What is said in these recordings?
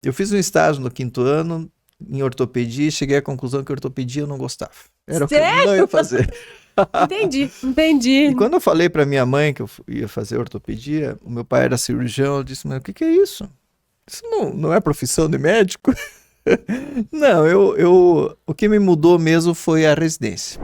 Eu fiz um estágio no 5º ano em ortopedia e cheguei à conclusão que ortopedia eu não gostava. Era o que eu não ia Sério? fazer. Entendi, E entendi. quando eu falei para minha mãe que eu ia fazer ortopedia, o meu pai era cirurgião, eu disse, mas o que que é isso? Isso não é profissão de médico? Não, o que me mudou mesmo foi a residência.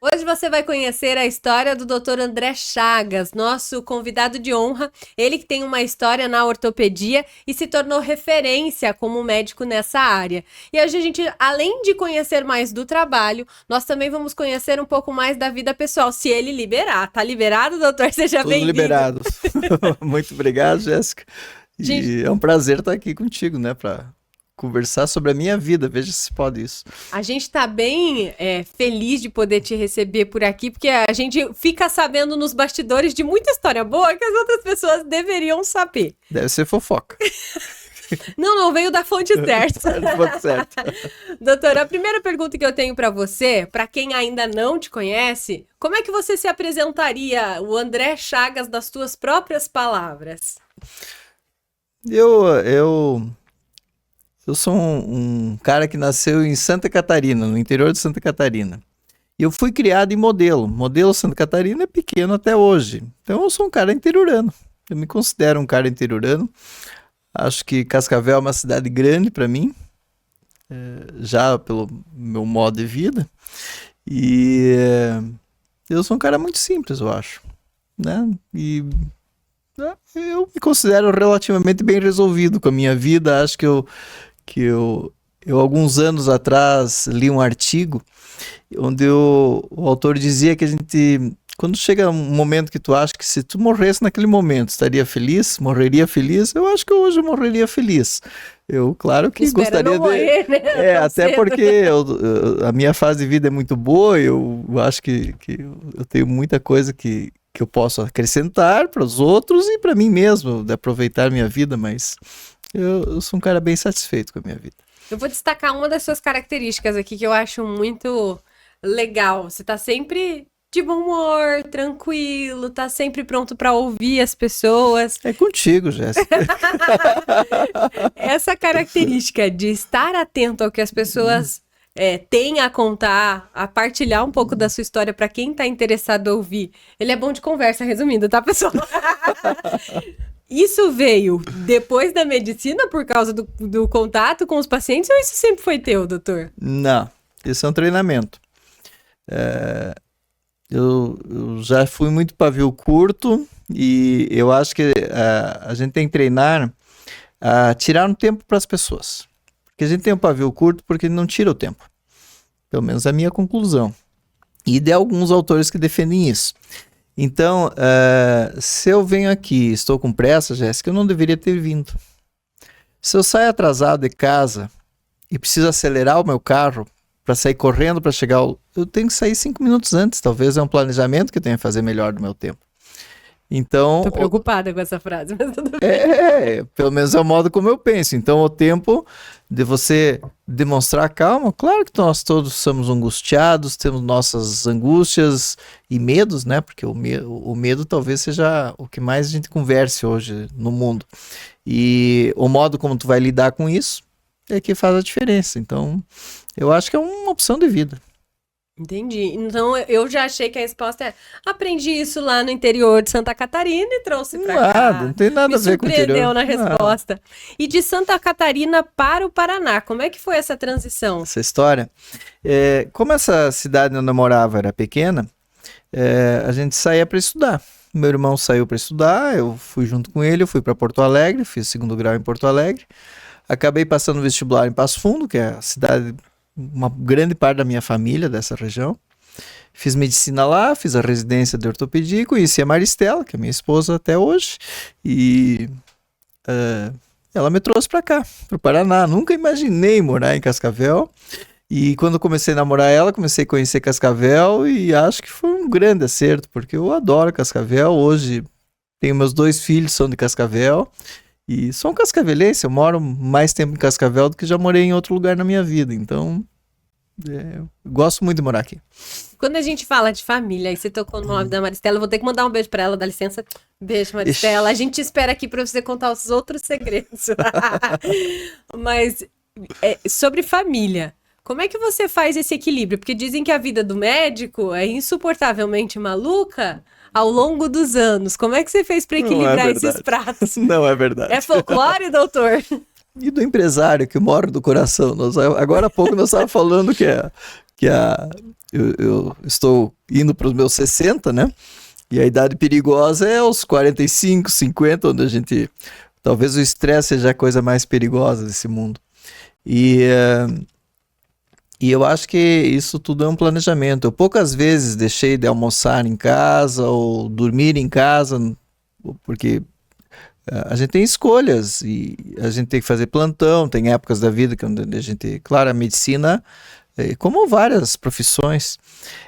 Hoje você vai conhecer a história do Dr. André Chagas, nosso convidado de honra. Ele que tem uma história na ortopedia e se tornou referência como médico nessa área. E hoje a gente, além de conhecer mais do trabalho, nós também vamos conhecer um pouco mais da vida pessoal, se ele liberar. Tá liberado, doutor? Seja Tudo bem-vindo. liberado. Muito obrigado, Jéssica. Gente, E é um prazer estar aqui contigo, né, para conversar sobre a minha vida. Veja se pode isso. a gente está bem feliz de poder te receber por aqui, porque a gente fica sabendo nos bastidores de muita história boa que as outras pessoas deveriam saber. Deve ser fofoca. Não veio da fonte certa. Pode certo. Doutora, a primeira pergunta que eu tenho para você, para quem ainda não te conhece, como é que você se apresentaria, o André Chagas, das suas próprias palavras? Eu sou um cara que nasceu em Santa Catarina, no interior de Santa Catarina. E eu fui criado em Modelo. Modelo Santa Catarina é pequeno até hoje. Então eu sou um cara interiorano. Eu me considero um cara interiorano. Acho que Cascavel é uma cidade grande para mim, já pelo meu modo de vida. E eu sou um cara muito simples, eu acho, né? E eu me considero relativamente bem resolvido com a minha vida. Acho que eu alguns anos atrás li um artigo onde o autor dizia que a gente, quando chega um momento que tu acha que se tu morresse naquele momento, estaria feliz, morreria feliz, eu acho que hoje eu morreria feliz. Eu, claro que Espera gostaria não morrer, né? Tão até cedo. porque a minha fase de vida é muito boa, eu acho que eu tenho muita coisa que eu posso acrescentar para os outros e para mim mesmo, de aproveitar minha vida, mas eu sou um cara bem satisfeito com a minha vida. Eu vou destacar uma das suas características aqui que eu acho muito legal. Você tá sempre de bom humor, tranquilo, tá sempre pronto para ouvir as pessoas. É contigo, Jéssica. Essa característica de estar atento ao que as pessoas têm a contar, a partilhar um pouco da sua história para quem tá interessado em ouvir. Ele é bom de conversa, resumindo, tá, pessoal? Isso veio depois da medicina por causa do contato com os pacientes ou isso sempre foi teu, doutor? Não, isso é um treinamento. Eu já fui muito pavio curto e eu acho que a gente tem que treinar a tirar um tempo para as pessoas. Porque a gente tem um pavio curto porque não tira o tempo. Pelo menos é a minha conclusão. E de alguns autores que defendem isso. Então, se eu venho aqui, estou com pressa, Jéssica, eu não deveria ter vindo. Se eu saio atrasado de casa e preciso acelerar o meu carro para sair correndo para chegar, eu tenho que sair 5 minutos antes. Talvez é um planejamento que eu tenha que fazer melhor do meu tempo. Então, Tô preocupada com essa frase, mas tudo bem. pelo menos é o modo como eu penso. Então, o tempo de você demonstrar calma, claro que nós todos somos angustiados, temos nossas angústias e medos, né? Porque o medo talvez seja o que mais a gente converse hoje no mundo. E o modo como tu vai lidar com isso é que faz a diferença. Então, eu acho que é uma opção de vida. Entendi. Então eu já achei que a resposta é: aprendi isso lá no interior de Santa Catarina e trouxe pra Nada, cá. não tem nada Me a ver com o interior. surpreendeu na Não. resposta. E de Santa Catarina para o Paraná, como é que foi essa transição? Essa história. Como essa cidade onde eu morava era pequena, a gente saía para estudar. Meu irmão saiu para estudar, eu fui junto com ele, eu fui para Porto Alegre, fiz 2º grau em Porto Alegre. Acabei passando o vestibular em Passo Fundo, que é a cidade, uma grande parte da minha família dessa região. Fiz medicina lá, fiz a residência de ortopedia e conheci a Maristela, que é minha esposa até hoje. E ela me trouxe para cá, para o Paraná. Nunca imaginei morar em Cascavel. E quando comecei a namorar ela, comecei a conhecer Cascavel e acho que foi um grande acerto, porque eu adoro Cascavel. Hoje tenho meus 2 filhos, são de Cascavel. E sou um cascavelense, eu moro mais tempo em Cascavel do que já morei em outro lugar na minha vida. Então, eu gosto muito de morar aqui. Quando a gente fala de família, e você tocou no nome da Maristela, eu vou ter que mandar um beijo pra ela, dá licença. Beijo, Maristela. A gente espera aqui para você contar os outros segredos. Mas sobre família, como é que você faz esse equilíbrio? Porque dizem que a vida do médico é insuportavelmente maluca ao longo dos anos. Como é que você fez para equilibrar esses pratos? Não é verdade. É folclore, doutor? E do empresário que mora do coração. Agora há pouco nós estávamos falando eu estou indo para os meus 60, né? E a idade perigosa é aos 45, 50, onde a gente... Talvez o estresse seja a coisa mais perigosa desse mundo. E eu acho que isso tudo é um planejamento. Eu poucas vezes deixei de almoçar em casa ou dormir em casa, porque a gente tem escolhas e a gente tem que fazer plantão, tem épocas da vida que a gente... Claro, a medicina... como várias profissões.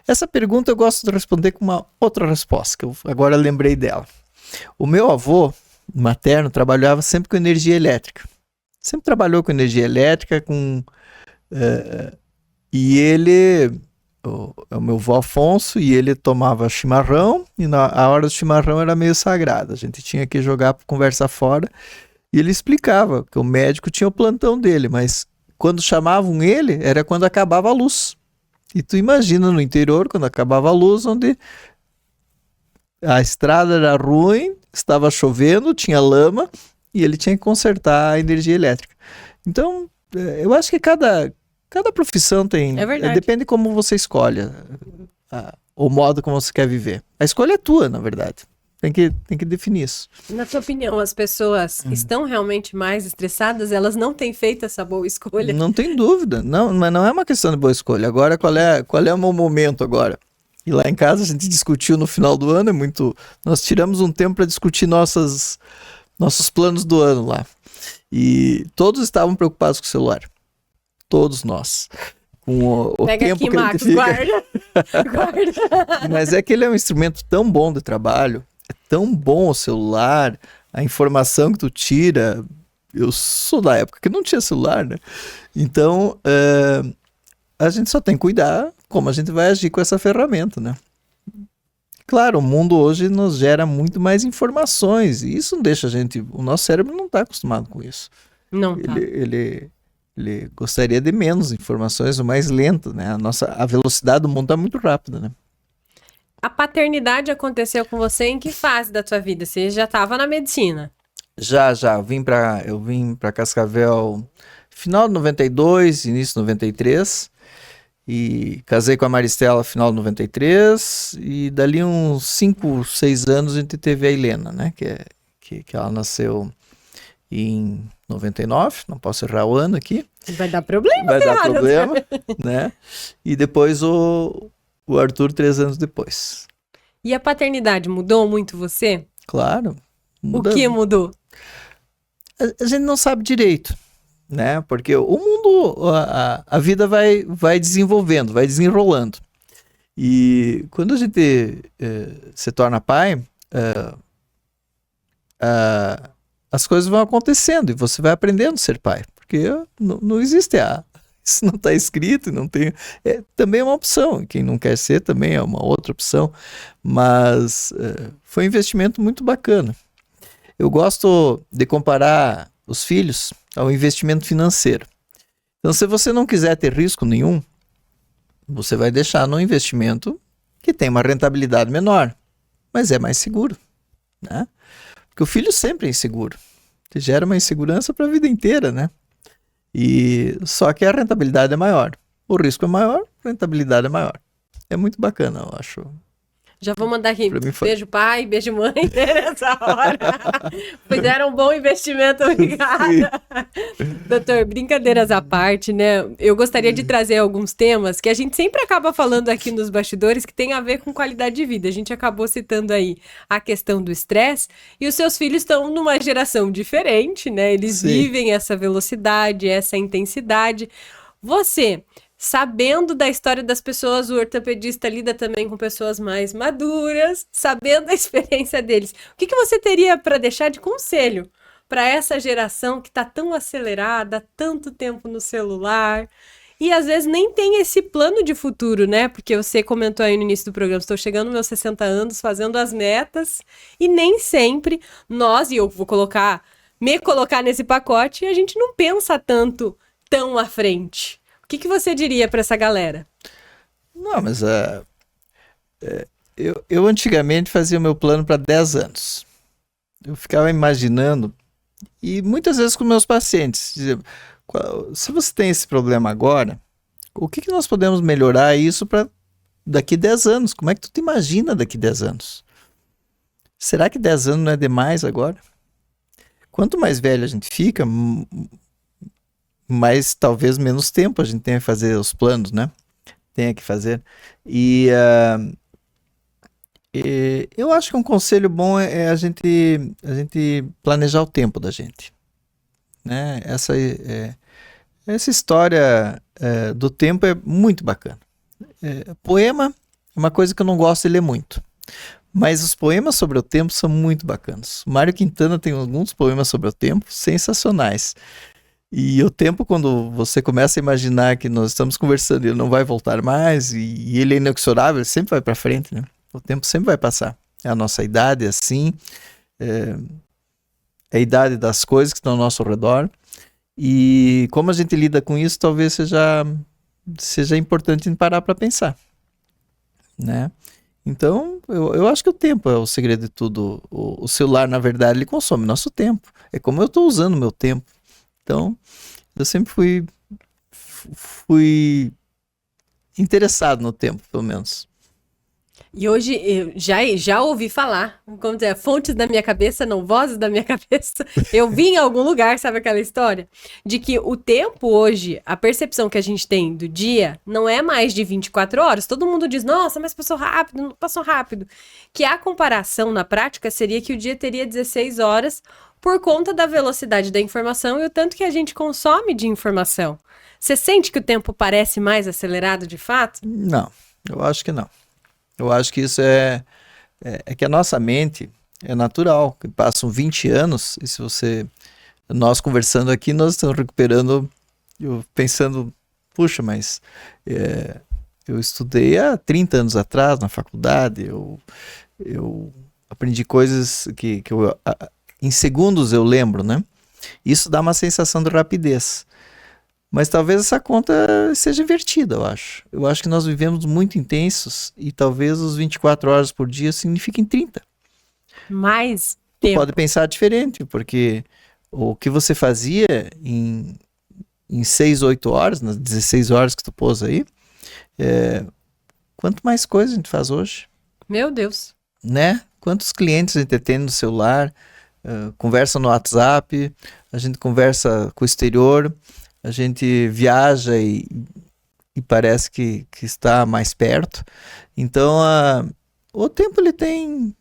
Essa pergunta eu gosto de responder com uma outra resposta, que eu agora lembrei dela. O meu avô materno trabalhava sempre com energia elétrica. Sempre trabalhou com energia elétrica, e ele, o meu avô Afonso, e ele tomava chimarrão, e a hora do chimarrão era meio sagrada. A gente tinha que jogar para conversa fora, e ele explicava que o médico tinha o plantão dele, mas quando chamavam ele, era quando acabava a luz. E tu imagina no interior, quando acabava a luz, onde a estrada era ruim, estava chovendo, tinha lama, e ele tinha que consertar a energia elétrica. Então, eu acho que cada profissão tem... É verdade. Depende como você escolhe o modo como você quer viver. A escolha é tua, na verdade. Tem que definir isso. Na tua opinião, as pessoas estão realmente mais estressadas? Elas não têm feito essa boa escolha? Não tem dúvida. Não, mas não é uma questão de boa escolha. Agora, qual é o meu momento agora? E lá em casa a gente discutiu no final do ano, nós tiramos um tempo para discutir nossos planos do ano lá. E todos estavam preocupados com o celular. Todos nós. Com o Pega tempo aqui, que a Marcos, gente fica... guarda. Mas é que ele é um instrumento tão bom de trabalho, é tão bom o celular, a informação que tu tira. Eu sou da época que não tinha celular, né? Então, a gente só tem que cuidar como a gente vai agir com essa ferramenta, né? Claro, o mundo hoje nos gera muito mais informações, e isso não deixa a gente... O nosso cérebro não está acostumado com isso. Não tá. Ele gostaria de menos informações, o mais lento, né? A velocidade do mundo está muito rápida, né? A paternidade aconteceu com você em que fase da tua vida? Você já estava na medicina? Já. Eu vim para Cascavel final de 92, início de 93, e casei com a Maristela final de 93, e dali uns 5, 6 anos a gente teve a Helena, né? Que ela nasceu em 99, não posso errar o ano aqui. Vai dar problema, Vai dar problema, né? E depois o Arthur 3 anos depois. E a paternidade mudou muito você? Claro. O que mudou? A gente não sabe direito, né? Porque o mundo, a vida vai desenvolvendo, vai desenrolando. E quando a gente se torna pai, as coisas vão acontecendo e você vai aprendendo a ser pai. Porque não existe isso não está escrito, não tem... também é uma opção. Quem não quer ser também é uma outra opção. Mas foi um investimento muito bacana. Eu gosto de comparar os filhos ao investimento financeiro. Então, se você não quiser ter risco nenhum, você vai deixar num investimento que tem uma rentabilidade menor, mas é mais seguro, né? Porque o filho sempre é inseguro. Te gera uma insegurança para a vida inteira, né? E só que a rentabilidade é maior. O risco é maior, a rentabilidade é maior. É muito bacana, eu acho. Já vou mandar aqui, beijo pai, beijo mãe, nessa hora. Fizeram um bom investimento, obrigada. Doutor, brincadeiras à parte, né? Eu gostaria de trazer alguns temas que a gente sempre acaba falando aqui nos bastidores que tem a ver com qualidade de vida. A gente acabou citando aí a questão do estresse e os seus filhos estão numa geração diferente, né? Eles vivem essa velocidade, essa intensidade. Você... Sabendo da história das pessoas, o ortopedista lida também com pessoas mais maduras, sabendo da experiência deles. O que você teria para deixar de conselho para essa geração que está tão acelerada, tanto tempo no celular e às vezes nem tem esse plano de futuro, né? Porque você comentou aí no início do programa, estou chegando aos meus 60 anos, fazendo as metas, e nem sempre nós, e eu vou me colocar nesse pacote, a gente não pensa tanto tão à frente. O que você diria para essa galera? Não, mas eu antigamente fazia o meu plano para 10 anos. Eu ficava imaginando, e muitas vezes com meus pacientes, dizia, se você tem esse problema agora, o que nós podemos melhorar isso para daqui 10 anos? Como é que tu te imagina daqui 10 anos? Será que 10 anos não é demais agora? Quanto mais velho a gente fica, mais talvez menos tempo a gente tenha que fazer os planos, né? Tenha que fazer. E eu acho que um conselho bom é a gente planejar o tempo da gente, né? Essa história do tempo é muito bacana. Poema é uma coisa que eu não gosto de ler muito, mas os poemas sobre o tempo são muito bacanas. Mário Quintana tem alguns poemas sobre o tempo sensacionais. E o tempo, quando você começa a imaginar que nós estamos conversando e ele não vai voltar mais, e ele é inexorável, ele sempre vai para frente, né? O tempo sempre vai passar. A nossa idade é assim, é a idade das coisas que estão ao nosso redor. E como a gente lida com isso, talvez seja importante parar para pensar, né? Então, eu acho que o tempo é o segredo de tudo. O celular, na verdade, ele consome nosso tempo. É como eu estou usando o meu tempo. Então, eu sempre fui interessado no tempo, pelo menos. E hoje eu já ouvi falar, como dizer, fontes da minha cabeça, não vozes da minha cabeça. Eu vi em algum lugar, sabe aquela história? De que o tempo hoje, a percepção que a gente tem do dia, não é mais de 24 horas. Todo mundo diz, nossa, mas passou rápido, passou rápido. Que a comparação na prática seria que o dia teria 16 horas por conta da velocidade da informação e o tanto que a gente consome de informação. Você sente que o tempo parece mais acelerado de fato? Não, eu acho que não. Eu acho que isso é que a nossa mente é natural, que passam 20 anos, e se nós conversando aqui, nós estamos recuperando, eu pensando, puxa, mas eu estudei há 30 anos atrás na faculdade, eu aprendi coisas que em segundos eu lembro, né? Isso dá uma sensação de rapidez. Mas talvez essa conta seja invertida, eu acho. Eu acho que nós vivemos muito intensos e talvez os 24 horas por dia signifiquem 30. Mais tempo. Pode pensar diferente, porque o que você fazia em 6, 8 horas, nas 16 horas que tu pôs aí, quanto mais coisa a gente faz hoje. Meu Deus. Né? Quantos clientes a gente tem no celular, conversa no WhatsApp, a gente conversa com o exterior, a gente viaja e parece que está mais perto. Então, o tempo ele tem...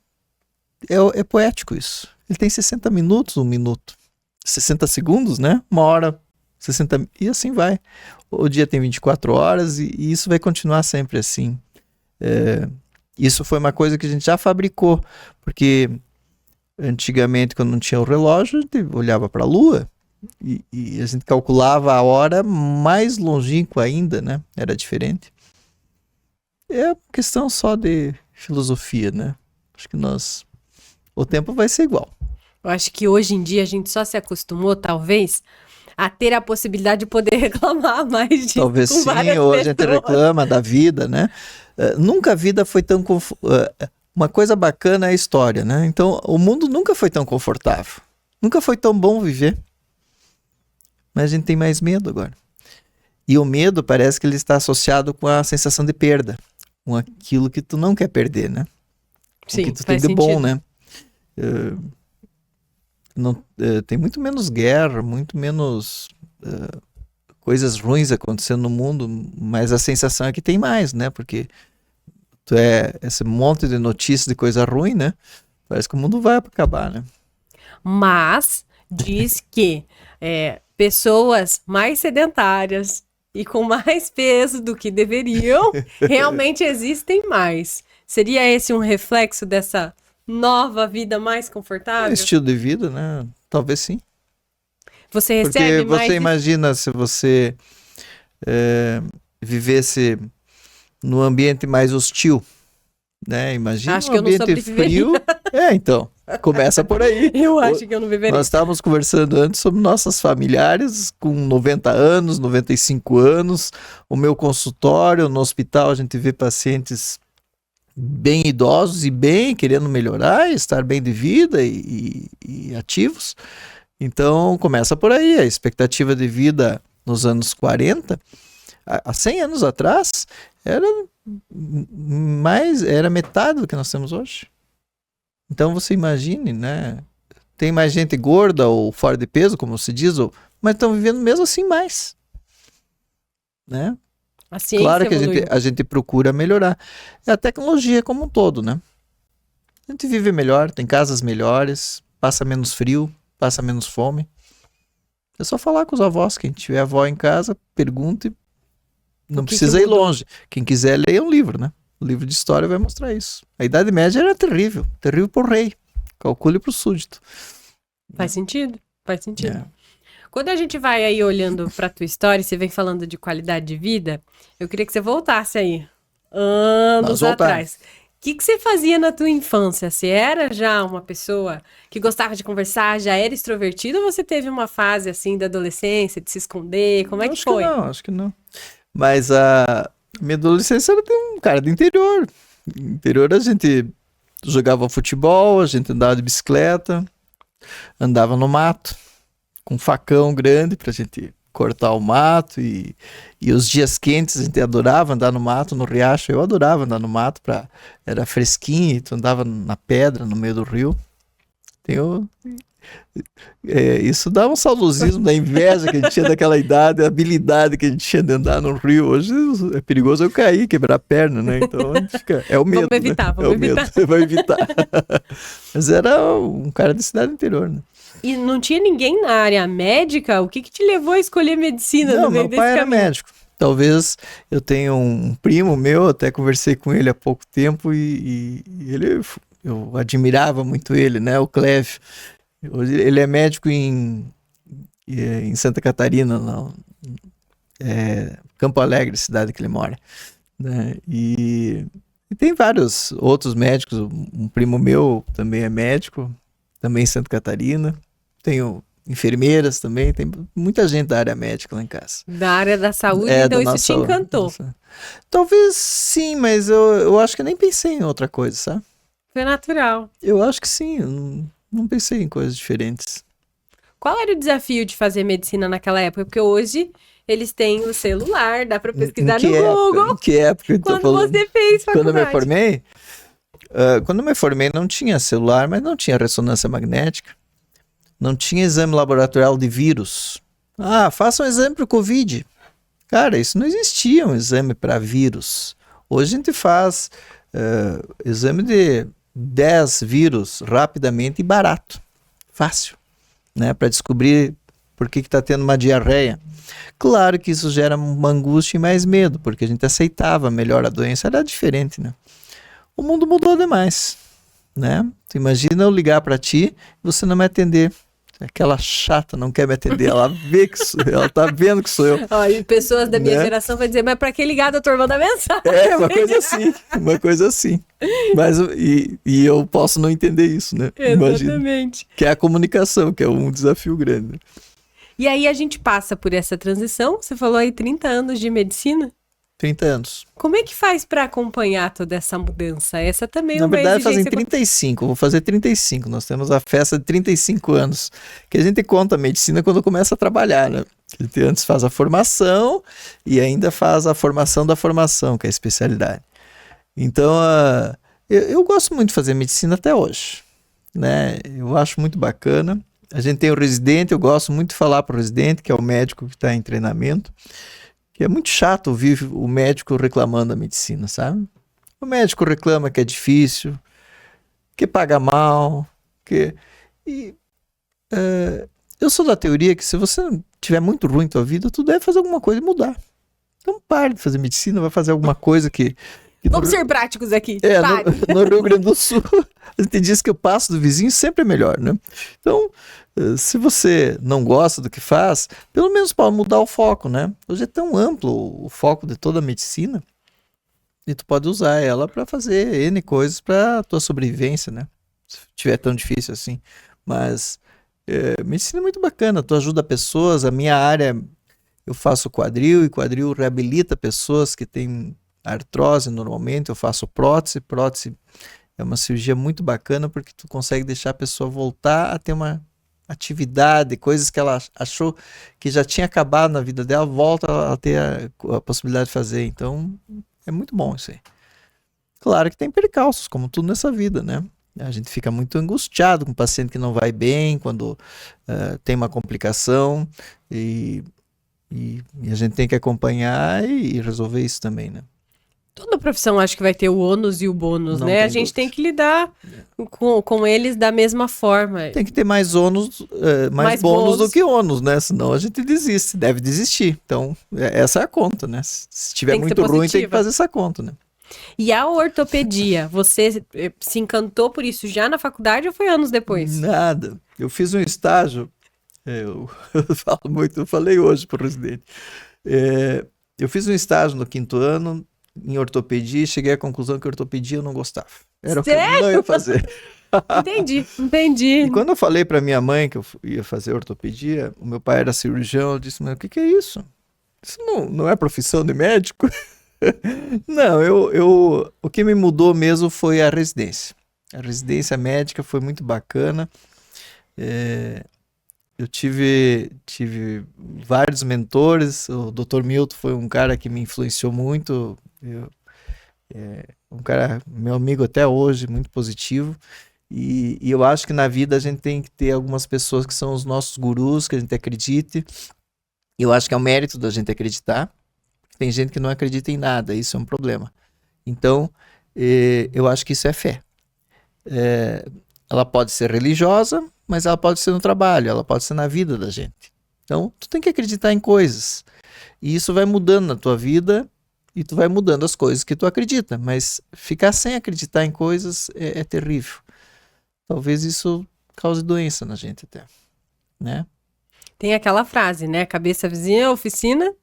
É poético isso. Ele tem 60 minutos, 1 minuto. 60 segundos, né? 1 hora, 60... E assim vai. O dia tem 24 horas e isso vai continuar sempre assim. Isso foi uma coisa que a gente já fabricou. Porque antigamente, quando não tinha o relógio, a gente olhava para a lua. E a gente calculava a hora mais longínqua ainda, né? Era diferente. É questão só de filosofia, né? Acho que o tempo vai ser igual. Eu acho que hoje em dia a gente só se acostumou, talvez, a ter a possibilidade de poder reclamar mais disso. Talvez sim, hoje a gente reclama da vida, né? Nunca a vida foi tão... uma coisa bacana é a história, né? Então, o mundo nunca foi tão confortável. Nunca foi tão bom viver. Mas a gente tem mais medo agora. E o medo parece que ele está associado com a sensação de perda. Com aquilo que tu não quer perder, né? Sim, o que tu tem de sentido. bom, né? Tem muito menos guerra, muito menos coisas ruins acontecendo no mundo, mas a sensação é que tem mais, né? Porque esse monte de notícias de coisa ruim, né? Parece que o mundo vai acabar, né? Mas diz que pessoas mais sedentárias e com mais peso do que deveriam, realmente existem mais. Seria esse um reflexo dessa nova vida mais confortável? Estilo de vida, né? Talvez sim. Você recebe Porque mais... você imagina se você vivesse num ambiente mais hostil, né? Imagina Acho um que eu não ambiente sobreviveria. frio. Então, começa por aí. Eu acho que eu não viveria. Nós estávamos conversando antes sobre nossas familiares com 90 anos, 95 anos. O meu consultório, no hospital, a gente vê pacientes bem idosos e bem querendo melhorar, estar bem de vida e ativos. Então, começa por aí. A expectativa de vida nos anos 40, há 100 anos atrás, era metade do que nós temos hoje. Então, você imagine, né? Tem mais gente gorda ou fora de peso, como se diz, mas estão vivendo mesmo assim mais. Né? A ciência Claro que evoluiu. a gente procura melhorar. É a tecnologia como um todo, né? A gente vive melhor, tem casas melhores, passa menos frio, passa menos fome. É só falar com os avós. Quem tiver avó em casa, pergunte. Não precisa ir longe. Quem quiser, leia um livro, né? O livro de história vai mostrar isso. A Idade Média era terrível. Terrível pro rei. Calcule pro súdito. Faz sentido, faz sentido. É. Quando a gente vai aí olhando pra tua história, você vem falando de qualidade de vida, eu queria que você voltasse aí, anos atrás. O que você fazia na tua infância? Você era já uma pessoa que gostava de conversar, já era extrovertida, ou você teve uma fase assim da adolescência, de se esconder? Como é que foi? Acho que não. Mas a minha adolescência era de um cara do interior. No interior a gente jogava futebol, a gente andava de bicicleta, andava no mato, com um facão grande pra gente cortar o mato e os dias quentes a gente adorava andar no mato, no riacho. Eu adorava andar no mato, era fresquinho, e tu andava na pedra, no meio do rio. Isso dá um saudosismo da inveja que a gente tinha daquela idade, a habilidade que a gente tinha de andar no rio. Hoje é perigoso eu cair, quebrar a perna, né? Então a gente fica, é o medo. Vamos evitar, né? Vai evitar. Mas era um cara de cidade interior, né? E não tinha ninguém na área médica? O que te levou a escolher medicina no meio meu pai era médico. Talvez eu tenha um primo meu, até conversei com ele há pouco tempo e eu admirava muito ele, né? O Clévio. Ele é médico em Santa Catarina, Campo Alegre, cidade que ele mora. Né? E tem vários outros médicos. Um primo meu também é médico, também em Santa Catarina. Tenho enfermeiras também, tem muita gente da área médica lá em casa. Da área da saúde, então isso te encantou? Talvez sim, mas eu acho que eu nem pensei em outra coisa, sabe? Foi natural. Eu acho que sim, eu não pensei em coisas diferentes. Qual era o desafio de fazer medicina naquela época? Porque hoje eles têm o celular, dá para pesquisar no Google. Em que época? Quando você fez faculdade? Quando eu me formei? Quando eu me formei não tinha celular, mas não tinha ressonância magnética. Não tinha exame laboratorial de vírus. Faça um exame para o Covid. Cara, isso não existia, um exame para vírus. Hoje a gente faz exame de 10 vírus rapidamente e barato. Fácil. Né? Para descobrir por que está tendo uma diarreia. Claro que isso gera uma angústia e mais medo, porque a gente aceitava melhor a doença, era diferente, né? O mundo mudou demais, né? Tu imagina eu ligar para ti e você não me atender. Aquela chata não quer me atender, ela tá vendo que sou eu. E pessoas da minha geração vão dizer, mas para que ligar, doutor, manda mensagem? Uma coisa assim. Mas, e eu posso não entender isso, né? Exatamente. Imagina. Que é a comunicação, que é um desafio grande. E aí a gente passa por essa transição, você falou aí 30 anos de medicina? 30 anos. Como é que faz para acompanhar toda essa mudança? Essa também é uma exigência. Na verdade, fazem 35, vou fazer 35. Nós temos a festa de 35 anos, que a gente conta a medicina quando começa a trabalhar, né? A gente antes faz a formação e ainda faz a formação da formação, que é a especialidade. Então, eu gosto muito de fazer medicina até hoje, né? Eu acho muito bacana. A gente tem o residente, eu gosto muito de falar para o residente, que é o médico que está em treinamento, que é muito chato ouvir o médico reclamando da medicina, sabe? O médico reclama que é difícil, que paga mal, eu sou da teoria que se você tiver muito ruim na tua vida, tu deve fazer alguma coisa e mudar. Então pare de fazer medicina, vai fazer alguma coisa que Vamos ser práticos aqui. No Rio Grande do Sul, a gente diz que o passo do vizinho sempre é melhor, né? Então, Se você não gosta do que faz, pelo menos pode mudar o foco, né? Hoje é tão amplo o foco de toda a medicina e tu pode usar ela para fazer N coisas para tua sobrevivência, né? Se tiver tão difícil assim. Mas medicina é muito bacana, tu ajuda pessoas, a minha área, eu faço quadril e quadril reabilita pessoas que têm artrose normalmente, eu faço prótese, prótese é uma cirurgia muito bacana porque tu consegue deixar a pessoa voltar a ter uma atividade, coisas que ela achou que já tinha acabado na vida dela, volta a ter a possibilidade de fazer. Então, é muito bom isso aí. Claro que tem percalços, como tudo nessa vida, né? A gente fica muito angustiado com o paciente que não vai bem, quando tem uma complicação, e a gente tem que acompanhar e resolver isso também, né? Toda profissão acho que vai ter o ônus e o bônus, Não né? tem A gente dúvida. tem que lidar com eles da mesma forma. Tem que ter mais ônus, mais bônus do que ônus, né? Senão a gente desiste, deve desistir. Então, essa é a conta, né? Se estiver Tem que ser muito ruim, tem que positiva. fazer essa conta, né? E a ortopedia, você se encantou por isso já na faculdade ou foi anos depois? Nada. Eu fiz um estágio, eu falo muito, eu falei hoje para o residente. Eu fiz um estágio no 5º ano em ortopedia e cheguei à conclusão que ortopedia eu não gostava. Era o que eu não ia fazer. Entendi. E quando eu falei para minha mãe que eu ia fazer ortopedia, o meu pai era cirurgião, eu disse, mas o que é isso? Isso não é profissão de médico? Não, o que me mudou mesmo foi a residência. A residência médica foi muito bacana. Eu tive vários mentores. O Dr. Milton foi um cara que me influenciou muito. Um cara, meu amigo até hoje, muito positivo. E eu acho que na vida a gente tem que ter algumas pessoas que são os nossos gurus, que a gente acredite. Eu acho que é o mérito da gente acreditar. Tem gente que não acredita em nada, isso é um problema. Então, eu acho que isso é fé. Ela pode ser religiosa, mas ela pode ser no trabalho, ela pode ser na vida da gente. Então, tu tem que acreditar em coisas. E isso vai mudando na tua vida e tu vai mudando as coisas que tu acredita. Mas ficar sem acreditar em coisas é terrível. Talvez isso cause doença na gente até, né? Tem aquela frase, né? Cabeça vizinha, oficina,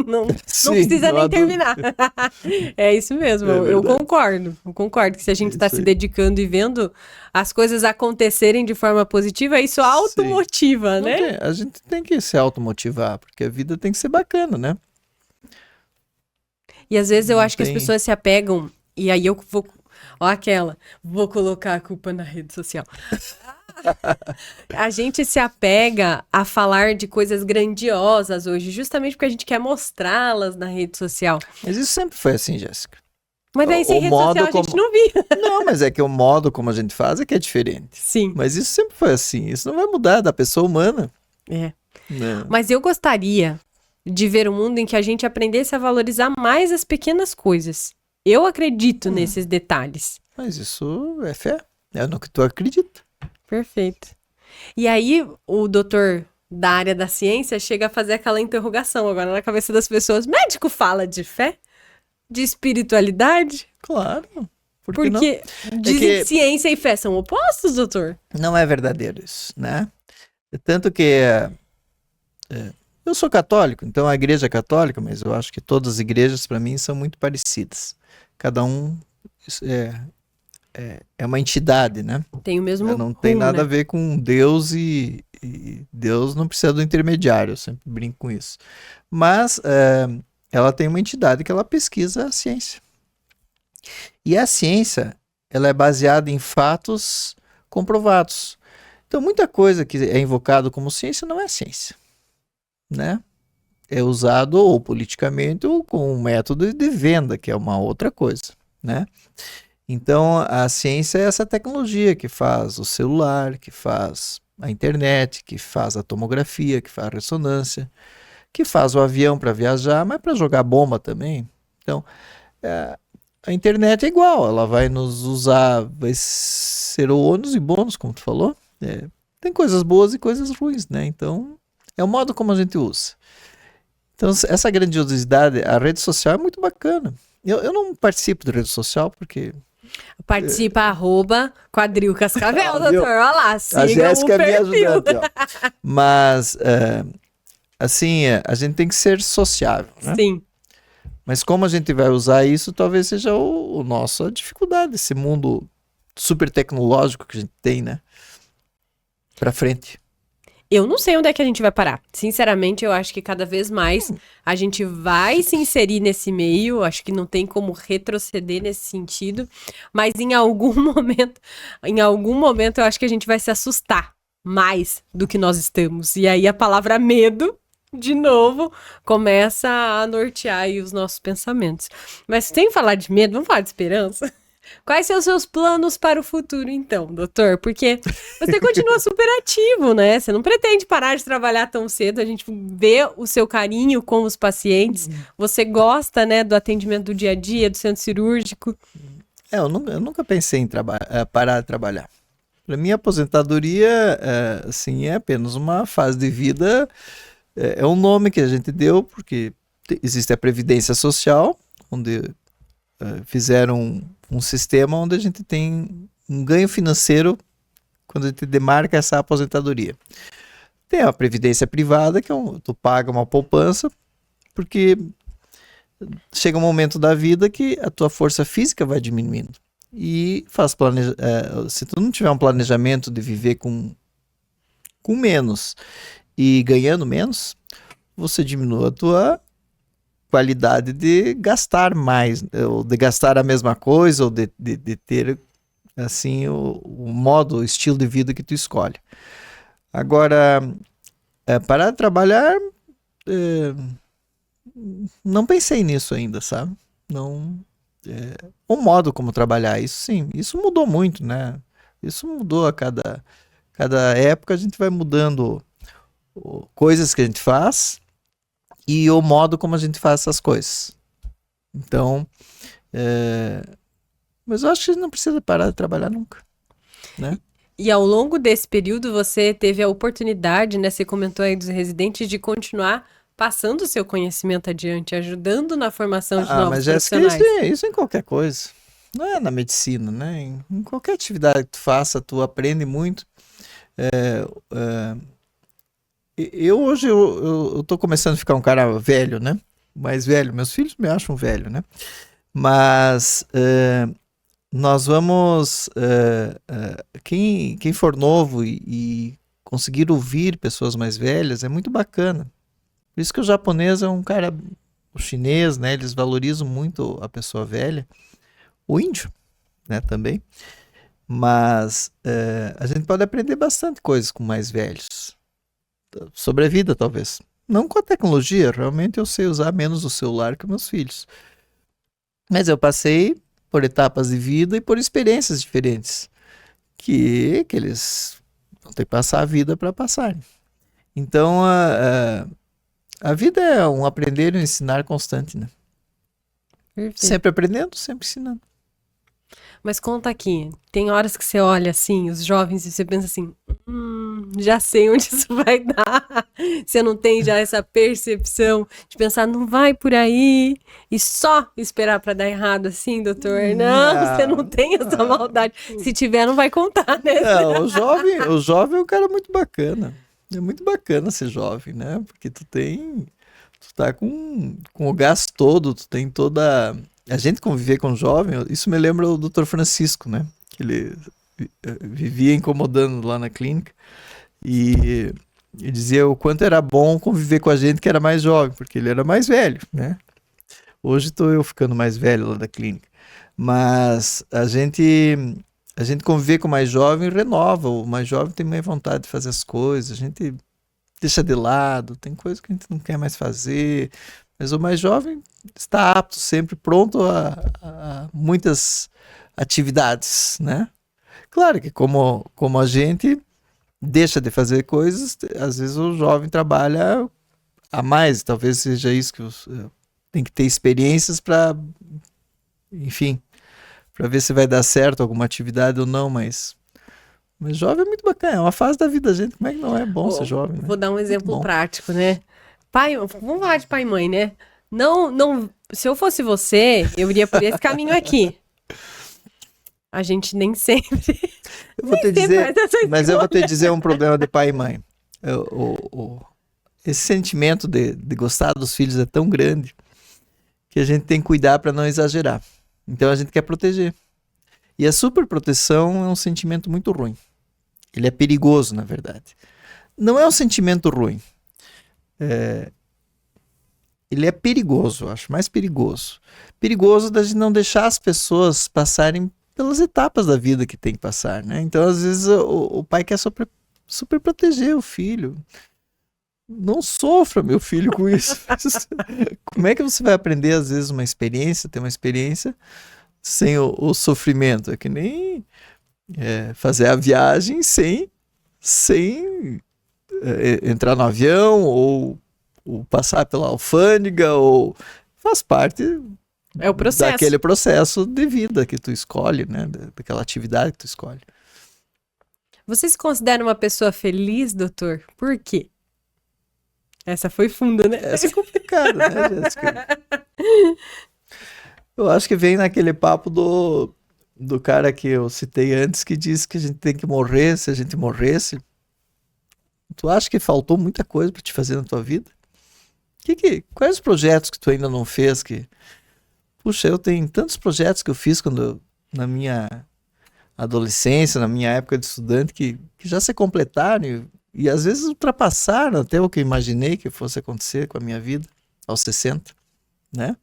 não Sim, precisa não nem há terminar. É isso mesmo, É eu verdade. concordo que se a gente É está isso se aí. dedicando e vendo as coisas acontecerem de forma positiva, isso automotiva, Não né? tem- a gente tem que se automotivar, porque a vida tem que ser bacana, né? E às vezes eu Não acho que as tem- pessoas se apegam, e aí eu vou, vou colocar a culpa na rede social. A gente se apega a falar de coisas grandiosas hoje, justamente porque a gente quer mostrá-las na rede social. Mas isso sempre foi assim, Jéssica. Mas daí sem O rede modo social a gente como- não via. Não, mas é que o modo como a gente faz é que é diferente. Sim, Mas isso sempre foi assim. Isso não vai mudar da pessoa humana. é. Né? Mas eu gostaria de ver um mundo em que a gente aprendesse a valorizar mais as pequenas coisas. Eu acredito nesses detalhes. Mas isso é fé. É no que tu acredita. Perfeito. E aí, o doutor da área da ciência chega a fazer aquela interrogação agora na cabeça das pessoas. Médico fala de fé? De espiritualidade? Claro. Por que não? Porque dizem que ciência e fé são opostos, doutor. Não é verdadeiro isso, né? Tanto que eu sou católico, então a igreja é católica, mas eu acho que todas as igrejas para mim são muito parecidas. Cada um é uma entidade, né? Tem o mesmo Não tem rumo, nada né? a ver com Deus e Deus não precisa do intermediário, eu sempre brinco com isso. Mas ela tem uma entidade que ela pesquisa a ciência. E a ciência, ela é baseada em fatos comprovados. Então, muita coisa que é invocado como ciência não é ciência, né? É usado ou politicamente ou com um método de venda, que é uma outra coisa, né? Então, a ciência é essa tecnologia que faz o celular, que faz a internet, que faz a tomografia, que faz a ressonância, que faz o avião para viajar, mas para jogar bomba também. Então, a internet é igual, ela vai nos usar, vai ser o ônus e bônus, como tu falou. Tem coisas boas e coisas ruins, né? Então, é o modo como a gente usa. Então, essa grandiosidade, a rede social é muito bacana. Eu não participo da rede social porque Participa, @Quadril Cascavel, Viu? doutor. Olha lá, A sigam o Jéssica me perfil. ajudando, ó. Mas, assim, a gente tem que ser sociável, né? Sim. Mas como a gente vai usar isso, talvez seja o nossa dificuldade, esse mundo super tecnológico que a gente tem, né? Pra frente. Eu não sei onde é que a gente vai parar. Sinceramente, eu acho que cada vez mais a gente vai se inserir nesse meio. Acho que não tem como retroceder nesse sentido. Mas em algum momento, eu acho que a gente vai se assustar mais do que nós estamos. E aí a palavra medo, de novo, começa a nortear aí os nossos pensamentos. Mas sem falar de medo, vamos falar de esperança? Quais são os seus planos para o futuro, então, doutor? Porque você continua super ativo, né? Você não pretende parar de trabalhar tão cedo. A gente vê o seu carinho com os pacientes. Você gosta, né, do atendimento do dia a dia, do centro cirúrgico. Eu nunca pensei em parar de trabalhar. Para mim, a aposentadoria, assim, é apenas uma fase de vida. É um nome que a gente deu porque existe a Previdência Social, onde fizeram um sistema onde a gente tem um ganho financeiro quando a gente demarca essa aposentadoria. Tem a previdência privada, que tu paga uma poupança, porque chega um momento da vida que a tua força física vai diminuindo. E se tu não tiver um planejamento de viver com menos e ganhando menos, você diminui a tua qualidade de gastar mais, ou de gastar a mesma coisa, ou de ter assim o estilo de vida que tu escolhe. Agora, parar de trabalhar, não pensei nisso ainda, sabe? Não, o modo como trabalhar, isso sim, isso mudou muito, né? Isso mudou a cada época, a gente vai mudando coisas que a gente faz e o modo como a gente faz essas coisas. Então, mas eu acho que a gente não precisa parar de trabalhar nunca, né? E ao longo desse período, você teve a oportunidade, né? Você comentou aí dos residentes, de continuar passando o seu conhecimento adiante, ajudando na formação de novos mas Jéssica, profissionais. isso em qualquer coisa. Não é na medicina, né? Em qualquer atividade que tu faça, tu aprende muito. Hoje eu tô começando a ficar um cara velho, né? Mais velho. Meus filhos me acham velho, né? Mas nós vamos... quem for novo e conseguir ouvir pessoas mais velhas é muito bacana. Por isso que o japonês é um cara... O chinês, né? Eles valorizam muito a pessoa velha. O índio, né? Também. Mas a gente pode aprender bastante coisas com mais velhos. Sobre a vida, talvez. Não com a tecnologia, realmente eu sei usar menos o celular que meus filhos. Mas eu passei por etapas de vida e por experiências diferentes que eles vão ter que passar a vida para passarem. Então, a vida é um aprender e um ensinar constante, né? Perfeito. Sempre aprendendo, sempre ensinando. Mas conta aqui, tem horas que você olha assim, os jovens, e você pensa assim, já sei onde isso vai dar. Você não tem já essa percepção de pensar, não vai por aí, e só esperar para dar errado assim, doutor? Não, você não tem essa maldade. Se tiver, não vai contar, né? Não, o jovem é um cara muito bacana. É muito bacana ser jovem, né? Porque tu tá com o gás todo, tu tem toda... A gente conviver com jovem, isso me lembra o Dr. Francisco, né? Que ele vivia incomodando lá na clínica e dizia o quanto era bom conviver com a gente que era mais jovem, porque ele era mais velho, né? Hoje estou eu ficando mais velho lá da clínica. Mas a gente conviver com o mais jovem renova, o mais jovem tem mais vontade de fazer as coisas, a gente deixa de lado, tem coisas que a gente não quer mais fazer, mas o mais jovem está apto, sempre pronto a muitas atividades, né? Claro que como a gente deixa de fazer coisas, às vezes o jovem trabalha a mais, talvez seja isso que tem que ter experiências para, enfim, para ver se vai dar certo alguma atividade ou não, mas jovem é muito bacana, é uma fase da vida da gente, como é que não é bom ser jovem, né? Vou dar um exemplo prático, né? Pai, vamos falar de pai e mãe, né? Não, se eu fosse você, eu iria por esse caminho aqui. A gente nem sempre. Eu vou te dizer, mas eu vou te dizer um problema de pai e mãe. Esse sentimento de gostar dos filhos é tão grande que a gente tem que cuidar para não exagerar. Então a gente quer proteger. E a superproteção é um sentimento muito ruim. Ele é perigoso, na verdade. Não é um sentimento ruim. Ele é perigoso, eu acho, mais perigoso. Perigoso da gente não deixar as pessoas passarem pelas etapas da vida que tem que passar, né? Então, às vezes, o pai quer super proteger o filho. Não sofra, meu filho, com isso. Como é que você vai aprender, às vezes, ter uma experiência sem o sofrimento? É que nem fazer a viagem sem entrar no avião ou passar pela alfândega, ou faz parte o processo. Daquele processo de vida que tu escolhe, né? Daquela atividade que tu escolhe. Você se considera uma pessoa feliz, doutor? Por quê? Essa foi funda, né? Essa é complicada, né, Jéssica? Eu acho que vem naquele papo do cara que eu citei antes, que disse que a gente tem que morrer se a gente morresse. Tu acha que faltou muita coisa para te fazer na tua vida? Quais os projetos que tu ainda não fez? Puxa, eu tenho tantos projetos que eu fiz na minha adolescência, na minha época de estudante, que já se completaram e às vezes ultrapassaram até o que eu imaginei que fosse acontecer com a minha vida aos 60, né?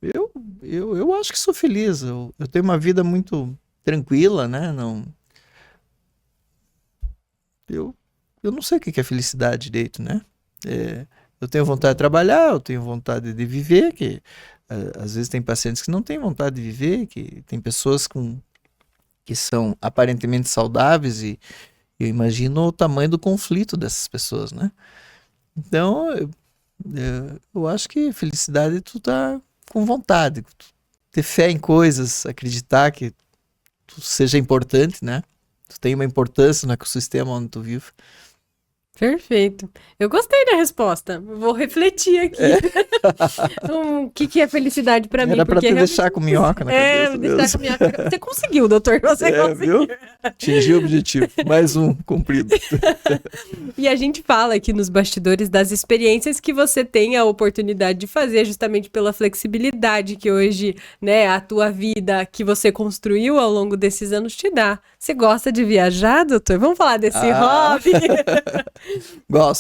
Eu acho que sou feliz. Eu tenho uma vida muito tranquila, né? Eu não sei o que é felicidade direito, né? Eu tenho vontade de trabalhar, eu tenho vontade de viver, que às vezes tem pacientes que não têm vontade de viver, que tem pessoas que são aparentemente saudáveis e eu imagino o tamanho do conflito dessas pessoas, né? Então, eu acho que felicidade é tu tá com vontade, ter fé em coisas, acreditar que tu seja importante, né? Tu tem uma importância no ecossistema onde tu vive. Perfeito. Eu gostei da resposta. Vou refletir aqui. O que é felicidade pra mim? Era pra te deixar com minhoca na cabeça. Deixar com minhoca. Você conseguiu, doutor. Você conseguiu. Viu? Atingiu o objetivo. Mais um cumprido. E a gente fala aqui nos bastidores das experiências que você tem a oportunidade de fazer, justamente pela flexibilidade que hoje, né, a tua vida que você construiu ao longo desses anos te dá. Você gosta de viajar, doutor? Vamos falar desse hobby?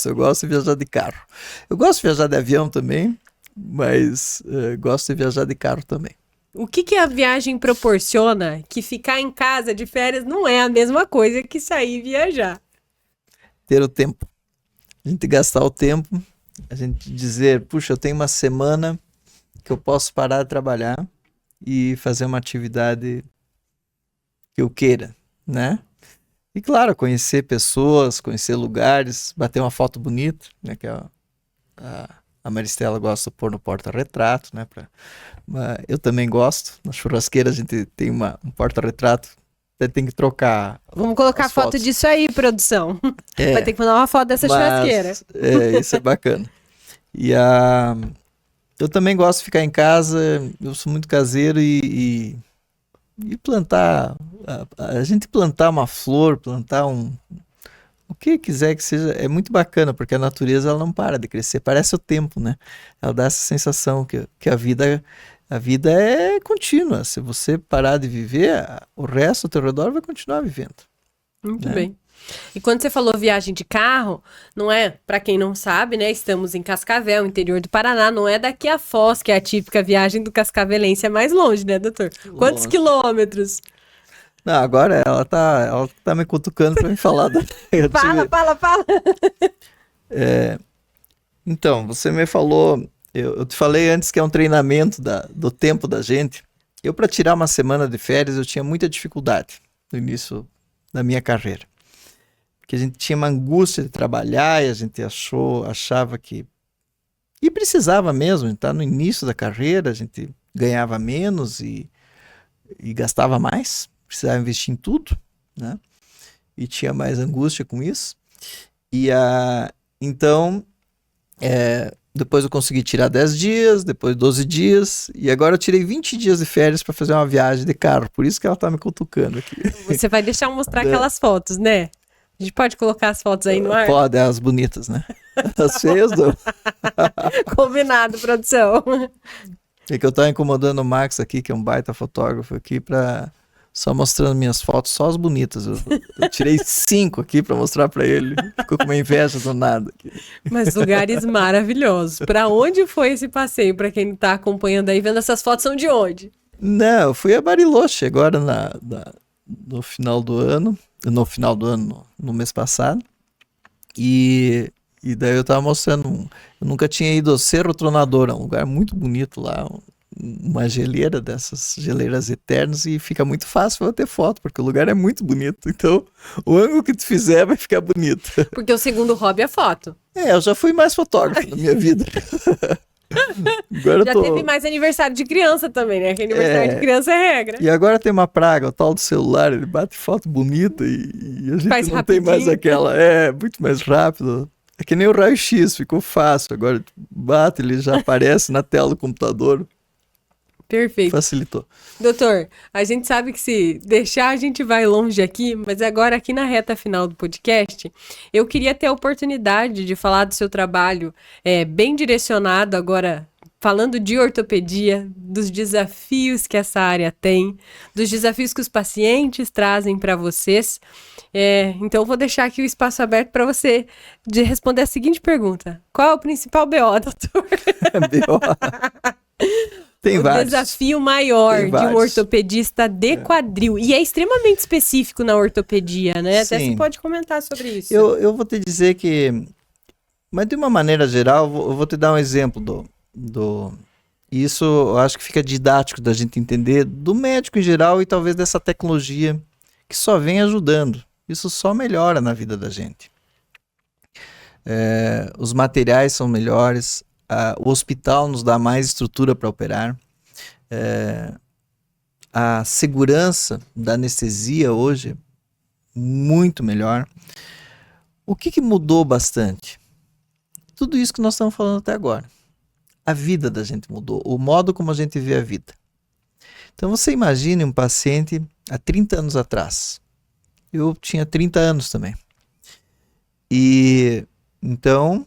Eu gosto de viajar de carro. Eu gosto de viajar de avião também, mas gosto de viajar de carro também. O que a viagem proporciona que ficar em casa de férias não é a mesma coisa que sair e viajar? Ter o tempo. A gente gastar o tempo, a gente dizer, puxa, eu tenho uma semana que eu posso parar de trabalhar e fazer uma atividade que eu queira, né? E claro, conhecer pessoas, conhecer lugares, bater uma foto bonita, né? Que a Maristela gosta de pôr no porta-retrato, né? Eu também gosto. Na churrasqueira a gente tem um porta-retrato. Tem que trocar. Vamos colocar foto disso aí, produção. Vai ter que mandar uma foto dessa churrasqueira. Isso é bacana. Eu também gosto de ficar em casa. Eu sou muito caseiro e plantar. A gente plantar uma flor, plantar o que quiser que seja, é muito bacana, porque a natureza ela não para de crescer, parece o tempo, né? Ela dá essa sensação que a vida é contínua. Se você parar de viver, o resto ao teu redor vai continuar vivendo. Muito bem. E quando você falou viagem de carro, não é, para quem não sabe, né, estamos em Cascavel, interior do Paraná, não é daqui a Foz, que é a típica viagem do cascavelense, é mais longe, né, doutor? Quantos quilômetros? Não, agora ela tá me cutucando para me falar. Fala. Então, você me falou, eu te falei antes que é um treinamento do tempo da gente. Eu, para tirar uma semana de férias, eu tinha muita dificuldade no início da minha carreira. Porque a gente tinha uma angústia de trabalhar e a gente achava que... E precisava mesmo, a gente tá no início da carreira, a gente ganhava menos e gastava mais, precisava investir em tudo, né? E tinha mais angústia com isso. Então, Depois eu consegui tirar 10 dias, depois 12 dias, e agora eu tirei 20 dias de férias para fazer uma viagem de carro. Por isso que ela tá me cutucando aqui. Você vai deixar eu mostrar aquelas fotos, né? A gente pode colocar as fotos aí no ar? Pode, as bonitas, né? As feias não. Combinado, produção. É que eu tava incomodando o Max aqui, que é um baita fotógrafo aqui, só mostrando minhas fotos, só as bonitas. Eu tirei 5 aqui para mostrar para ele. Ficou com uma inveja do nada aqui. Mas lugares maravilhosos. Para onde foi esse passeio? Para quem tá acompanhando aí, vendo essas fotos, são de onde? Não, eu fui a Bariloche agora no final do ano. No mês passado. E daí eu tava mostrando. Eu nunca tinha ido ao Cerro Tronador, é um lugar muito bonito lá. Uma geleira dessas geleiras eternas, e fica muito fácil para ter foto, porque o lugar é muito bonito. Então, o ângulo que tu fizer vai ficar bonito. Porque o segundo hobby é foto. Eu já fui mais fotógrafo na minha vida. Agora já teve mais aniversário de criança também, né? Que aniversário de criança é regra. E agora tem uma praga, o tal do celular, ele bate foto bonita e a gente faz não rapidinho. tem mais aquela. É, muito mais rápido. É que nem o raio-x, ficou fácil. Agora bate, ele já aparece na tela do computador. Perfeito. Facilitou. Doutor, a gente sabe que se deixar a gente vai longe aqui, mas agora aqui na reta final do podcast, eu queria ter a oportunidade de falar do seu trabalho bem direcionado agora, falando de ortopedia, dos desafios que essa área tem, dos desafios que os pacientes trazem para vocês. Então eu vou deixar aqui o espaço aberto para você de responder a seguinte pergunta: qual é o principal BO, doutor? BO. Tem vários. Desafio maior de um ortopedista de quadril. E é extremamente específico na ortopedia, né? Sim. Até você pode comentar sobre isso. Eu vou te dizer que... Mas de uma maneira geral, eu vou te dar um exemplo Isso eu acho que fica didático da gente entender do médico em geral e talvez dessa tecnologia que só vem ajudando. Isso só melhora na vida da gente. Os materiais são melhores, o hospital nos dá mais estrutura para operar, a segurança da anestesia hoje é muito melhor. O que mudou bastante? Tudo isso que nós estamos falando até agora. A vida da gente mudou, o modo como a gente vê a vida. Então você imagine um paciente há 30 anos atrás. Eu tinha 30 anos também. E então,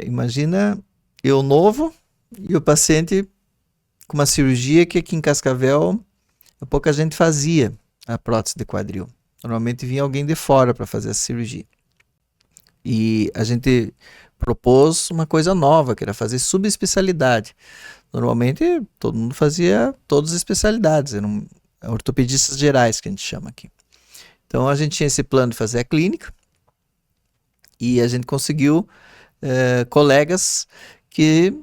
imagina eu novo e o paciente com uma cirurgia que aqui em Cascavel pouca gente fazia a prótese de quadril. Normalmente vinha alguém de fora para fazer essa cirurgia. E a gente propôs uma coisa nova, que era fazer subespecialidade. Normalmente todo mundo fazia todas as especialidades, eram ortopedistas gerais que a gente chama aqui. Então a gente tinha esse plano de fazer a clínica e a gente conseguiu colegas que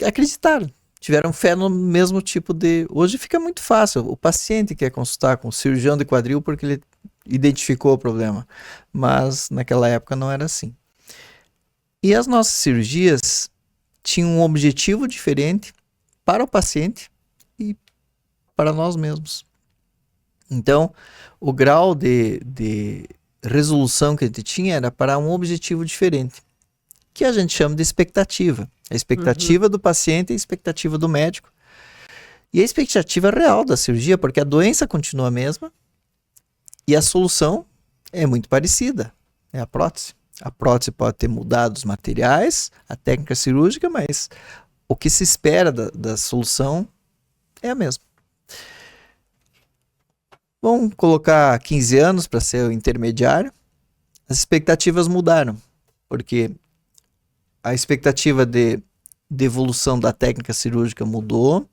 acreditaram, tiveram fé no mesmo tipo de... Hoje fica muito fácil, o paciente quer consultar com o cirurgião de quadril porque ele identificou o problema, mas naquela época não era assim. E as nossas cirurgias tinham um objetivo diferente para o paciente e para nós mesmos. Então, o grau de resolução que a gente tinha era para um objetivo diferente, que a gente chama de expectativa. A expectativa do paciente e a expectativa do médico. E a expectativa real da cirurgia, porque a doença continua a mesma e a solução é muito parecida, é a prótese. A prótese pode ter mudado os materiais, a técnica cirúrgica, mas o que se espera da solução é a mesma. Vamos colocar 15 anos para ser o intermediário. As expectativas mudaram, porque a expectativa de evolução da técnica cirúrgica mudou,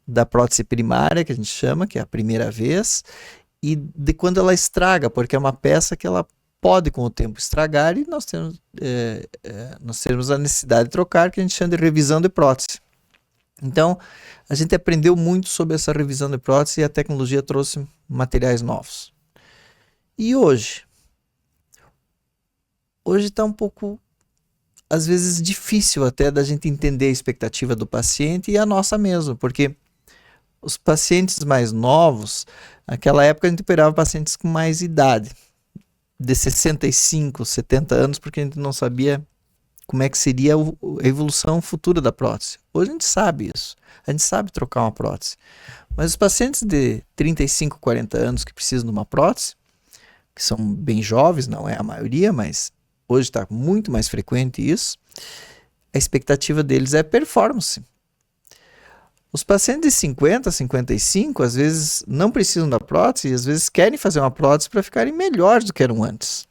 da prótese primária, que a gente chama, que é a primeira vez, e de quando ela estraga, porque é uma peça que ela pode com o tempo estragar e nós temos a necessidade de trocar, que a gente chama de revisão de prótese. Então, a gente aprendeu muito sobre essa revisão de prótese e a tecnologia trouxe materiais novos. E hoje está um pouco, às vezes, difícil até da gente entender a expectativa do paciente e a nossa mesmo, porque os pacientes mais novos, naquela época a gente operava pacientes com mais idade, de 65, 70 anos, porque a gente não sabia como é que seria a evolução futura da prótese. Hoje a gente sabe isso. A gente sabe trocar uma prótese. Mas os pacientes de 35, 40 anos que precisam de uma prótese, que são bem jovens, não é a maioria, mas hoje está muito mais frequente isso, a expectativa deles é performance. Os pacientes de 50, 55, às vezes não precisam da prótese e às vezes querem fazer uma prótese para ficarem melhores do que eram antes.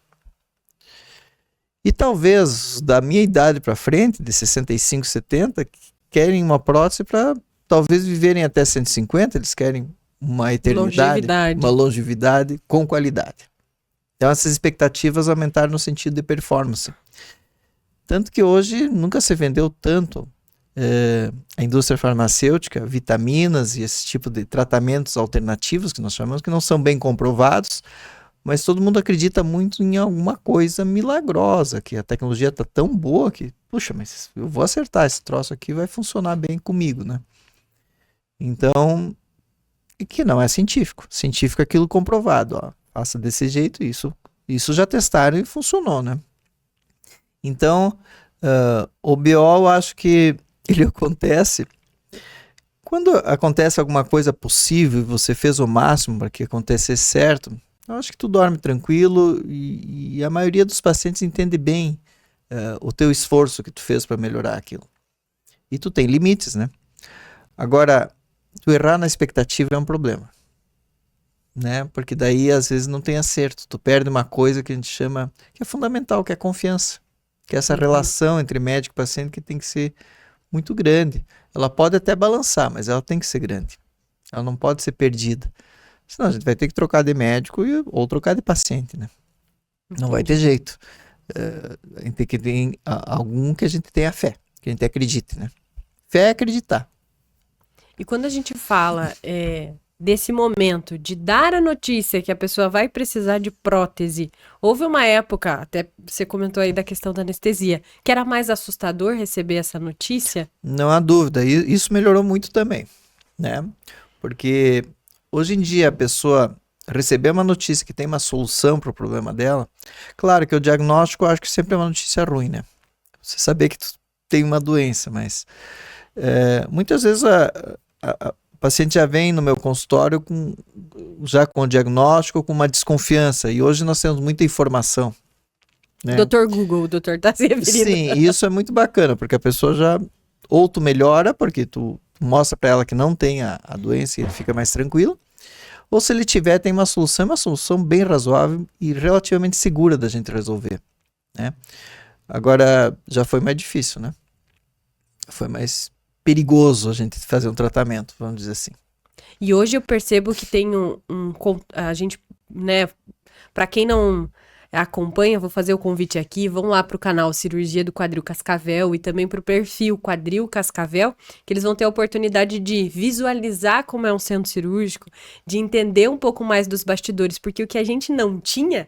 E talvez da minha idade para frente, de 65, 70, querem uma prótese para talvez viverem até 150, eles querem uma eternidade, uma longevidade com qualidade. Então essas expectativas aumentaram no sentido de performance. Tanto que hoje nunca se vendeu tanto a indústria farmacêutica, vitaminas e esse tipo de tratamentos alternativos que nós chamamos, que não são bem comprovados, mas todo mundo acredita muito em alguma coisa milagrosa, que a tecnologia está tão boa que, puxa, mas eu vou acertar esse troço aqui, vai funcionar bem comigo, né? Então, que não é científico. Científico é aquilo comprovado, ó. Faça desse jeito, isso já testaram e funcionou, né? Então, o BO eu acho que ele acontece quando acontece alguma coisa possível e você fez o máximo para que acontecesse certo. Eu acho que tu dorme tranquilo e a maioria dos pacientes entende bem o teu esforço que tu fez para melhorar aquilo. E tu tem limites, né? Agora, tu errar na expectativa é um problema, né? Porque daí às vezes não tem acerto. Tu perde uma coisa que a gente chama, que é fundamental, que é a confiança. Que é essa relação entre médico e paciente que tem que ser muito grande. Ela pode até balançar, mas ela tem que ser grande. Ela não pode ser perdida. Senão a gente vai ter que trocar de médico ou trocar de paciente, né? Não vai ter jeito. A gente tem que ter algum que a gente tenha fé, que a gente acredite, né? Fé é acreditar. E quando a gente fala desse momento de dar a notícia que a pessoa vai precisar de prótese, houve uma época, até você comentou aí da questão da anestesia, que era mais assustador receber essa notícia? Não há dúvida. Isso melhorou muito também, né? Porque hoje em dia a pessoa receber uma notícia que tem uma solução para o problema dela, claro que o diagnóstico eu acho que sempre é uma notícia ruim, né? Você saber que tu tem uma doença, mas muitas vezes o paciente já vem no meu consultório já com o diagnóstico, com uma desconfiança, e hoje nós temos muita informação, né? Dr. Google, o doutor está se referindo. Sim, isso é muito bacana, porque a pessoa já, ou tu melhora, porque tu mostra para ela que não tem a doença e ele fica mais tranquilo, ou se ele tiver, tem uma solução bem razoável e relativamente segura da gente resolver, né? Agora, já foi mais difícil, né? Foi mais perigoso a gente fazer um tratamento, vamos dizer assim. E hoje eu percebo que tem a gente, né, para quem não acompanha, vou fazer o convite aqui, vão lá para o canal Cirurgia do Quadril Cascavel e também para o perfil Quadril Cascavel, que eles vão ter a oportunidade de visualizar como é um centro cirúrgico, de entender um pouco mais dos bastidores, porque o que a gente não tinha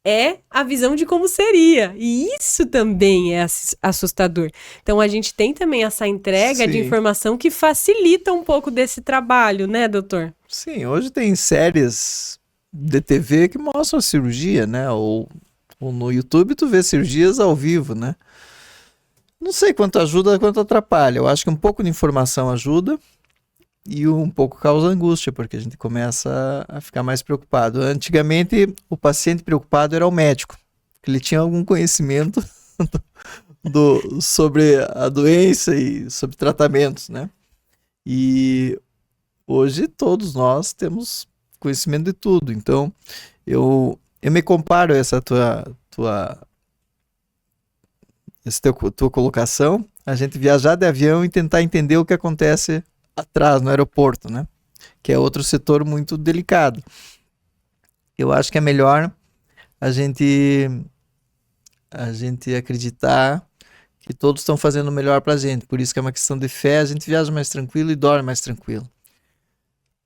é a visão de como seria. E isso também é assustador. Então, a gente tem também essa entrega de informação que facilita um pouco desse trabalho, né, doutor? Sim, hoje tem séries de TV que mostram a cirurgia, né? Ou no YouTube tu vê cirurgias ao vivo, né? Não sei quanto ajuda, quanto atrapalha. Eu acho que um pouco de informação ajuda e um pouco causa angústia, porque a gente começa a ficar mais preocupado. Antigamente, o paciente preocupado era o médico, porque ele tinha algum conhecimento sobre a doença e sobre tratamentos, né? E hoje todos nós temos conhecimento de tudo. Então, eu me comparo a essa tua colocação, a gente viajar de avião e tentar entender o que acontece atrás no aeroporto, né? Que é outro setor muito delicado. Eu acho que é melhor a gente acreditar que todos estão fazendo o melhor pra gente. Por isso que é uma questão de fé, a gente viaja mais tranquilo e dorme mais tranquilo.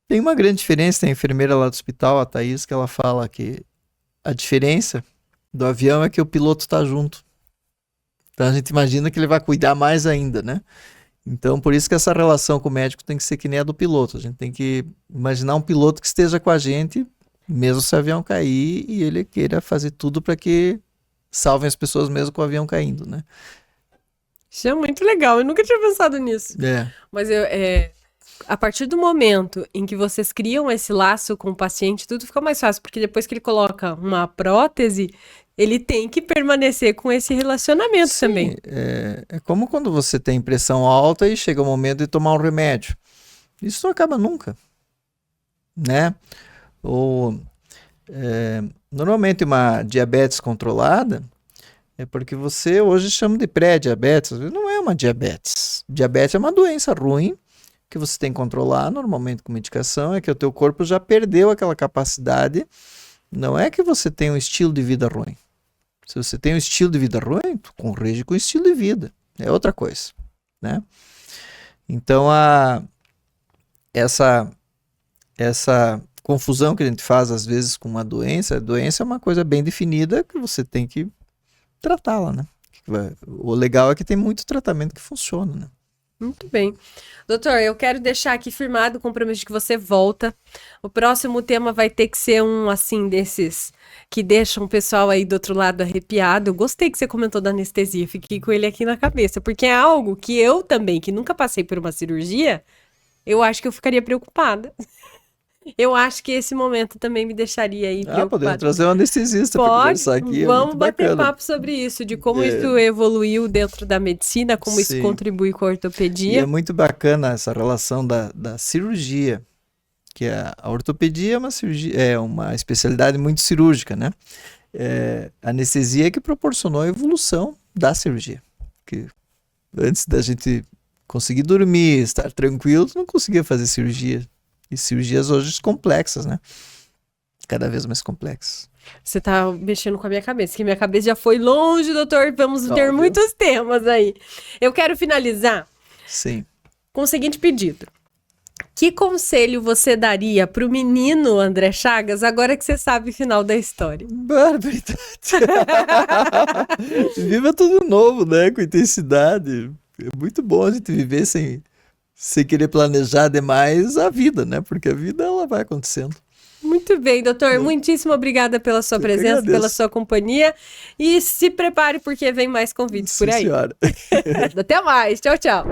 Tem uma grande diferença, tem a enfermeira lá do hospital, a Thaís, que ela fala que a diferença do avião é que o piloto está junto. Então a gente imagina que ele vai cuidar mais ainda, né? Então, por isso que essa relação com o médico tem que ser que nem a do piloto. A gente tem que imaginar um piloto que esteja com a gente, mesmo se o avião cair, e ele queira fazer tudo para que salvem as pessoas mesmo com o avião caindo, né? Isso é muito legal, eu nunca tinha pensado nisso. É. Mas a partir do momento em que vocês criam esse laço com o paciente, tudo fica mais fácil, porque depois que ele coloca uma prótese, ele tem que permanecer com esse relacionamento também. É como quando você tem pressão alta e chega o momento de tomar um remédio. Isso não acaba nunca, né? Normalmente uma diabetes controlada é porque você hoje chama de pré-diabetes, não é uma diabetes. Diabetes é uma doença ruim que você tem que controlar, normalmente com medicação, é que o teu corpo já perdeu aquela capacidade. Não é que você tem um estilo de vida ruim. Se você tem um estilo de vida ruim, tu corrige com o estilo de vida. É outra coisa, né? Então, essa confusão que a gente faz às vezes com uma doença, a doença é uma coisa bem definida que você tem que tratá-la, né? O legal é que tem muito tratamento que funciona, né? Muito bem. Doutor, eu quero deixar aqui firmado o compromisso de que você volta. O próximo tema vai ter que ser um, assim, desses que deixam o pessoal aí do outro lado arrepiado. Eu gostei que você comentou da anestesia, fiquei com ele aqui na cabeça, porque é algo que eu também, que nunca passei por uma cirurgia, eu acho que eu ficaria preocupada. Eu acho que esse momento também me deixaria aí preocupada. Podemos trazer um anestesista para conversar aqui. Vamos bater papo sobre isso, de como isso evoluiu dentro da medicina, como isso contribui com a ortopedia. E é muito bacana essa relação da cirurgia, que a ortopedia é uma especialidade muito cirúrgica, né? A anestesia é que proporcionou a evolução da cirurgia. Que antes da gente conseguir dormir, estar tranquilo, não conseguia fazer cirurgia. E cirurgias hoje complexas, né? Cada vez mais complexas. Você tá mexendo com a minha cabeça, que minha cabeça já foi longe, doutor. Vamos ter muitos temas aí. Eu quero finalizar com o seguinte pedido. Que conselho você daria pro menino André Chagas, agora que você sabe o final da história? Barbaridade. Viva tudo novo, né? Com intensidade. É muito bom a gente viver sem querer planejar demais a vida, né? Porque a vida, ela vai acontecendo. Muito bem, doutor. Muitíssimo obrigada pela sua presença, pela sua companhia. E se prepare, porque vem mais convites por aí. Senhora. Até mais. Tchau, tchau.